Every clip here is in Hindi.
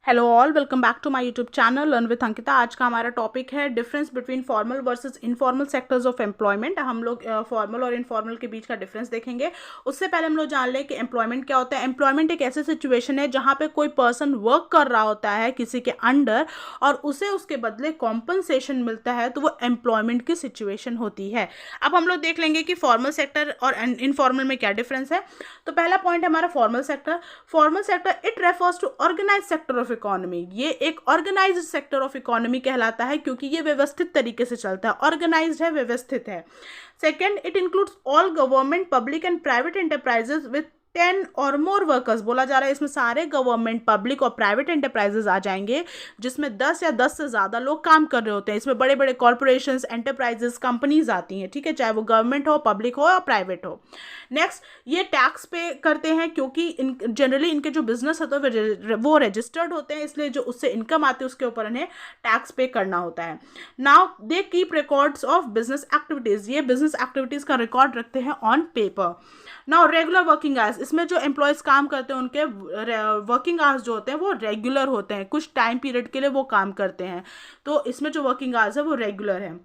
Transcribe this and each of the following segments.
Hello all, welcome back to my YouTube channel learn with Ankita. आज का हमारा टॉपिक है difference between formal versus informal sectors of employment. हम लोग फॉर्मल और इनफॉर्मल के बीच का डिफरेंस देखेंगे। उससे पहले हम लोग जान लें कि एम्प्लॉयमेंट क्या होता है। एम्प्लॉयमेंट एक ऐसी सिचुएशन है जहाँ पे कोई पर्सन वर्क कर रहा होता है किसी के अंडर और उसे उसके बदले कॉम्पनसेशन मिलता है, तो वो एम्प्लॉयमेंट की सिचुएशन होती है। अब हम लोग देख लेंगे कि फॉर्मल सेक्टर और इनफॉर्मल में क्या डिफरेंस है। तो पहला पॉइंट है हमारा formal sector. Formal sector it refers to organise sector of economy. ये एक ऑर्गेनाइज्ड सेक्टर ऑफ इकोनॉमी कहलाता है क्योंकि ये व्यवस्थित तरीके से चलता है, ऑर्गेनाइज्ड है, व्यवस्थित है। Second, it includes all government, public and private enterprises with 10 और मोर वर्कर्स। बोला जा रहा है इसमें सारे गवर्नमेंट, पब्लिक और प्राइवेट एंटरप्राइजेस आ जाएंगे जिसमें 10 या 10 से ज़्यादा लोग काम कर रहे होते हैं। इसमें बड़े बड़े कॉर्पोरेशंस, एंटरप्राइजेस, कंपनीज आती हैं, ठीक है, चाहे वो गवर्नमेंट हो, पब्लिक हो या प्राइवेट हो। नेक्स्ट, ये टैक्स पे करते हैं क्योंकि जनरली इनके जो बिजनेस है तो वो रजिस्टर्ड होते हैं, इसलिए जो उससे इनकम आती है उसके ऊपर इन्हें टैक्स पे करना होता है। Now they keep records of business activities. ये बिजनेस एक्टिविटीज़ का रिकॉर्ड रखते हैं on paper. Now regular working hours, इसमें जो एम्प्लॉयज़ काम करते हैं उनके वर्किंग आवर्स जो होते हैं वो रेगुलर होते हैं, कुछ टाइम पीरियड के लिए वो काम करते हैं, तो इसमें जो वर्किंग आवर्स है वो रेगुलर है।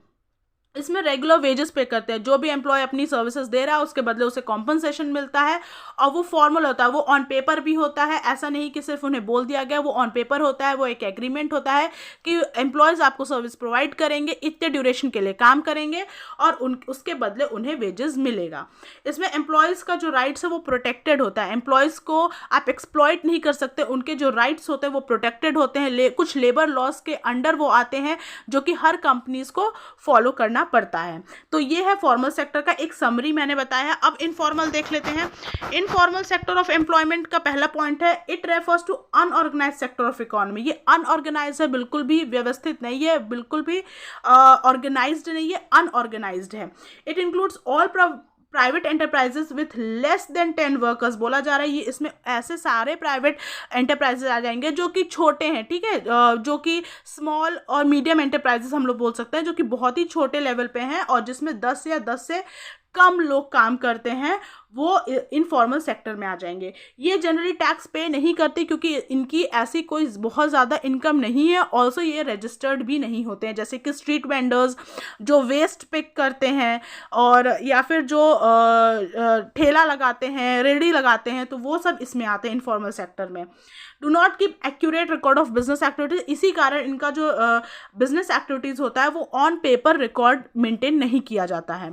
इसमें रेगुलर वेजेस पे करते हैं, जो भी एम्प्लॉय अपनी सर्विसेज दे रहा है उसके बदले उसे कॉम्पनसेशन मिलता है, और वो फॉर्मल होता है, वो ऑन पेपर भी होता है। ऐसा नहीं कि सिर्फ उन्हें बोल दिया गया, वो ऑन पेपर होता है, वो एक एग्रीमेंट होता है कि एम्प्लॉयज़ आपको सर्विस प्रोवाइड करेंगे, इतने ड्यूरेशन के लिए काम करेंगे और उसके बदले उन्हें वेजेस मिलेगा। इसमें एम्प्लॉयज़ का जो राइट्स है वो प्रोटेक्टेड होता है। एम्प्लॉयज़ को आप एक्सप्लॉइट नहीं कर सकते, उनके जो राइट्स होते हैं वो प्रोटेक्टेड होते हैं। कुछ लेबर लॉज के अंडर वो आते हैं जो कि हर कंपनीज को फॉलो करना पड़ता है। तो ये है फॉर्मल सेक्टर का एक समरी मैंने बताया। अब इनफॉर्मल देख लेते हैं। इनफॉर्मल सेक्टर ऑफ एम्प्लॉयमेंट का पहला पॉइंट है it refers to unorganised sector of economy. ये अनऑर्गेनाइज्ड है, बिल्कुल भी व्यवस्थित नहीं है, बिल्कुल भी ऑर्गेनाइज्ड नहीं है, अनऑर्गेनाइज्ड है। It includes all private enterprises with less than 10 workers. बोला जा रहा है ये इसमें ऐसे सारे प्राइवेट एंटरप्राइजेस आ जाएंगे जो कि छोटे हैं, ठीक है, जो कि स्मॉल और मीडियम एंटरप्राइजेस हम लोग बोल सकते हैं, जो कि बहुत ही छोटे लेवल पे हैं और जिसमें 10 या 10 से कम लोग काम करते हैं, वो इनफॉर्मल सेक्टर में आ जाएंगे। ये जनरली टैक्स पे नहीं करते क्योंकि इनकी ऐसी कोई बहुत ज़्यादा इनकम नहीं है। ऑल्सो ये रजिस्टर्ड भी नहीं होते हैं, जैसे कि स्ट्रीट वेंडर्स जो वेस्ट पिक करते हैं और या फिर जो ठेला लगाते हैं, रेहड़ी लगाते हैं, तो वो सब इसमें आते हैं इनफॉर्मल सेक्टर में। Do not keep accurate record of business activities. इसी कारण इनका जो बिजनेस एक्टिविटीज़ होता है वो ऑन पेपर रिकॉर्ड मेंटेन नहीं किया जाता है।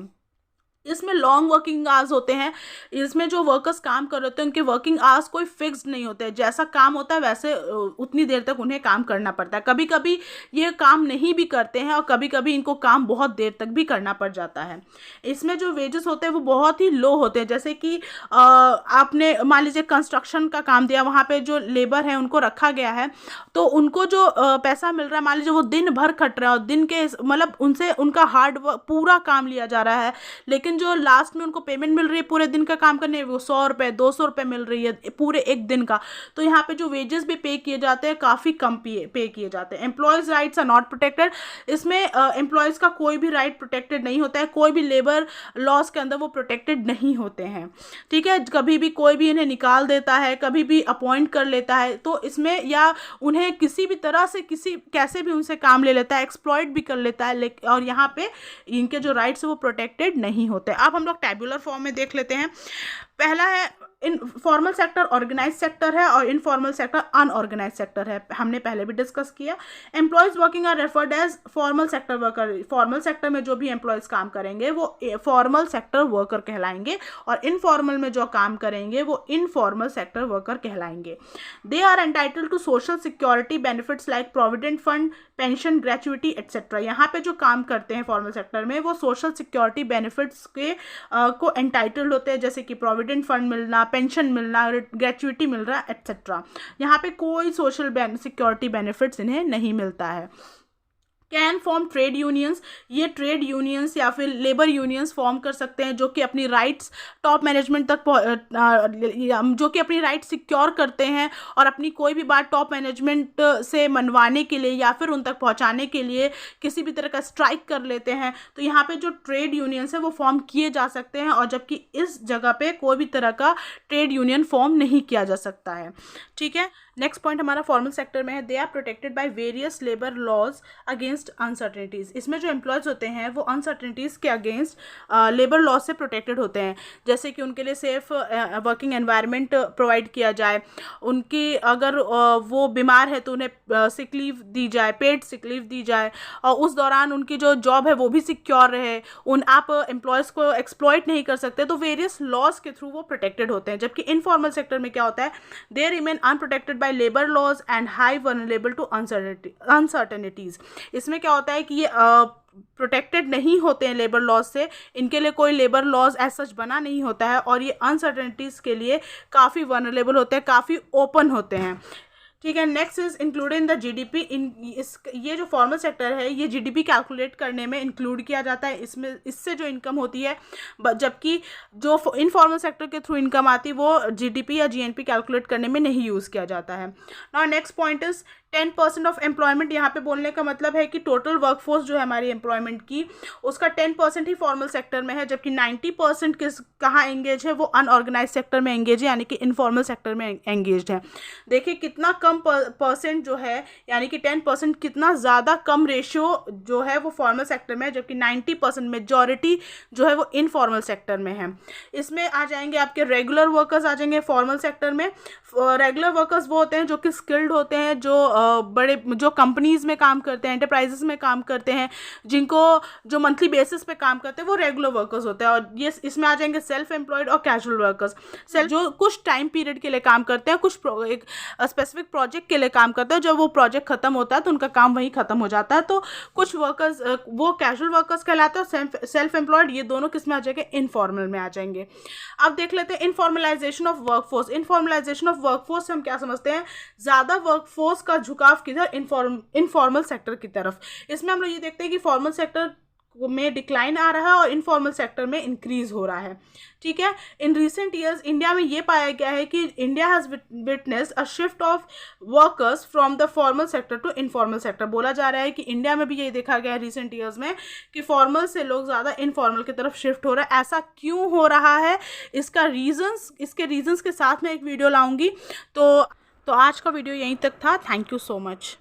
इसमें लॉन्ग वर्किंग आवर्स होते हैं। इसमें जो वर्कर्स काम कर रहे होते हैं उनके वर्किंग आवर्स कोई फिक्स्ड नहीं होते हैं, जैसा काम होता है वैसे उतनी देर तक उन्हें काम करना पड़ता है। कभी कभी ये काम नहीं भी करते हैं और कभी कभी इनको काम बहुत देर तक भी करना पड़ जाता है। इसमें जो वेजेस होते हैं वो बहुत ही लो होते हैं। जैसे कि आपने मान लीजिए कंस्ट्रक्शन का काम दिया, वहाँ पर जो लेबर है उनको रखा गया है, तो उनको जो पैसा मिल रहा है, मान लीजिए वो दिन भर खट रहे हैं और दिन के मतलब उनसे उनका हार्ड वर्क पूरा काम लिया जा रहा है, लेकिन जो लास्ट में उनको पेमेंट मिल रही है पूरे दिन का काम करने, वो 100 रुपये 200 रुपये मिल रही है पूरे एक दिन का। तो यहाँ पे जो वेजेस भी पे किए जाते हैं काफ़ी कम पे किए जाते हैं। Employees rights are not protected. इसमें एम्प्लॉयज़ का कोई भी राइट प्रोटेक्टेड नहीं होता है, कोई भी लेबर लॉज के अंदर वो प्रोटेक्टेड नहीं होते हैं, ठीक है। कभी भी कोई भी इन्हें निकाल देता है, कभी भी अपॉइंट कर लेता है, तो इसमें या उन्हें किसी भी तरह से कैसे भी उनसे काम ले लेता है, एक्सप्लॉइट भी कर लेता है, और यहाँ पे इनके जो राइट्स है वो प्रोटेक्टेड नहीं होते। अब हम लोग टैबुलर फॉर्म में देख लेते हैं। पहला है इनफॉर्मल सेक्टर ऑर्गेनाइज सेक्टर है और इनफॉर्मल सेक्टर अनऑर्गेनाइज सेक्टर है, हमने पहले भी डिस्कस किया। Employees working are referred as formal sector worker. Formal sector में जो भी एम्प्लॉयज काम करेंगे वो फॉर्मल सेक्टर वर्कर कहलाएंगे और इनफॉर्मल में जो काम करेंगे वो इनफॉर्मल सेक्टर वर्कर कहलाएंगे। They are entitled to social security benefits like provident fund, pension, gratuity etcetera. यहाँ पे जो काम करते हैं फॉर्मल सेक्टर में वो सोशल सिक्योरिटी बेनिफिट्स के को एंटाइटल्ड होते हैं, जैसे कि प्रोविडेंट फंड मिलना, पेंशन मिलना, ग्रेचुइटी मिल रहा है एट्सेट्रा। यहाँ पे कोई सोशल सिक्योरिटी बेनिफिट्स इन्हें नहीं मिलता है। Can form trade unions. ये ट्रेड यूनियंस या फिर लेबर यूनियंस फॉर्म कर सकते हैं जो कि अपनी राइट्स टॉप मैनेजमेंट तक जो कि अपनी राइट्स सिक्योर करते हैं और अपनी कोई भी बात टॉप मैनेजमेंट से मनवाने के लिए या फिर उन तक पहुंचाने के लिए किसी भी तरह का स्ट्राइक कर लेते हैं। तो यहाँ पे जो ट्रेड यूनियंस है वो फॉर्म किए जा सकते हैं, और जबकि इस जगह पे कोई भी तरह का ट्रेड यूनियन फॉर्म नहीं किया जा सकता है, ठीक है। नेक्स्ट पॉइंट हमारा फॉर्मल सेक्टर में है, they are protected by various labour laws against uncertainties. इसमें जो एम्प्लॉयज़ होते हैं वो अनसर्टेनिटीज़ के अगेंस्ट लेबर लॉज से प्रोटेक्टेड होते हैं, जैसे कि उनके लिए सेफ वर्किंग एनवायरनमेंट प्रोवाइड किया जाए, उनकी अगर वो बीमार है तो उन्हें सिक लीव दी जाए, पेड सिक लीव दी जाए, और उस दौरान उनकी जो जॉब है वो भी सिक्योर रहे, आप एम्प्लॉयज़ को एक्सप्लॉइट नहीं कर सकते, तो वेरियस लॉज के थ्रू वो प्रोटेक्टेड होते हैं। जबकि इनफॉर्मल सेक्टर में क्या होता है, they remain unprotected by labour laws and high vulnerable to uncertainties. इसमें क्या होता है कि ये प्रोटेक्टेड नहीं होते हैं लेबर लॉज से, इनके लिए कोई लेबर लॉज एज सच बना नहीं होता है, और ये अनसर्टेनिटीज़ के लिए काफ़ी वल्नरेबल होते हैं, काफ़ी ओपन होते हैं। ठीक है, next is included in the GDP. ये जो फॉर्मल सेक्टर है ये जीडीपी कैलकुलेट करने में इंक्लूड किया जाता है, इसमें इससे जो इनकम होती है, जबकि जो इनफॉर्मल सेक्टर के थ्रू इनकम आती है वो जीडीपी या जीएनपी कैलकुलेट करने में नहीं यूज़ किया जाता है। Now next point is 10% of employment. यहाँ पे बोलने का मतलब है कि टोटल वर्कफोर्स जो है हमारी एम्प्लॉयमेंट की, उसका 10% ही फॉर्मल सेक्टर में है, जबकि 90% कहाँ एंगेज है, वो अनऑर्गेनाइज सेक्टर में एंगेज है, यानी कि इनफॉर्मल सेक्टर में एंगेज है। देखिए कितना कम परसेंट जो है, यानी कि 10% कितना ज़्यादा कम रेशियो जो है वो फॉर्मल सेक्टर में है, जबकि 90% मेजॉरिटी जो है वो इनफॉर्मल सेक्टर में है। इसमें आ जाएंगे आपके रेगुलर वर्कर्स आ जाएंगे फॉर्मल सेक्टर में। रेगुलर वर्कर्स वो होते हैं जो कि स्किल्ड होते हैं, जो बड़े जो कंपनीज़ में काम करते हैं, एंटरप्राइजेस में काम करते हैं, जिनको जो मंथली बेसिस पे काम करते हैं, वो रेगुलर वर्कर्स होते हैं। और ये इसमें आ जाएंगे सेल्फ एम्प्लॉयड और कैजुअल वर्कर्स, जो कुछ टाइम पीरियड के लिए काम करते हैं, कुछ एक स्पेसिफिक प्रोजेक्ट के लिए काम करते हैं, जब वो प्रोजेक्ट खत्म होता है तो उनका काम वहीं खत्म हो जाता है। तो कुछ वर्कर्स वो कैजुअल वर्कर्स कहलाते हैं, और सेल्फ एम्प्लॉयड ये दोनों किस में आ जाएंगे, इनफॉर्मल में आ जाएंगे। अब देख लेते हैं informalisation of workforce. Informalisation of workforce से हम क्या समझते हैं, ज़्यादा वर्कफोर्स का झुकाव किधर, इनफॉर्मल सेक्टर की तरफ। इसमें हम लोग ये देखते हैं कि फॉर्मल सेक्टर में डिक्लाइन आ रहा है और इनफॉर्मल सेक्टर में इंक्रीज हो रहा है। ठीक है, इन रिसेंट ईयर्स इंडिया में ये पाया गया है कि India has witnessed a shift of workers from the formal sector to informal sector. बोला जा रहा है कि इंडिया में भी ये देखा गया है रिसेंट ईयर्स में कि फॉर्मल से लोग ज़्यादा इनफॉर्मल की तरफ शिफ्ट हो रहा है। ऐसा क्यों हो रहा है, इसके रीजंस के साथ मैं एक वीडियो लाऊंगी। तो आज का वीडियो यहीं तक था। Thank you so much.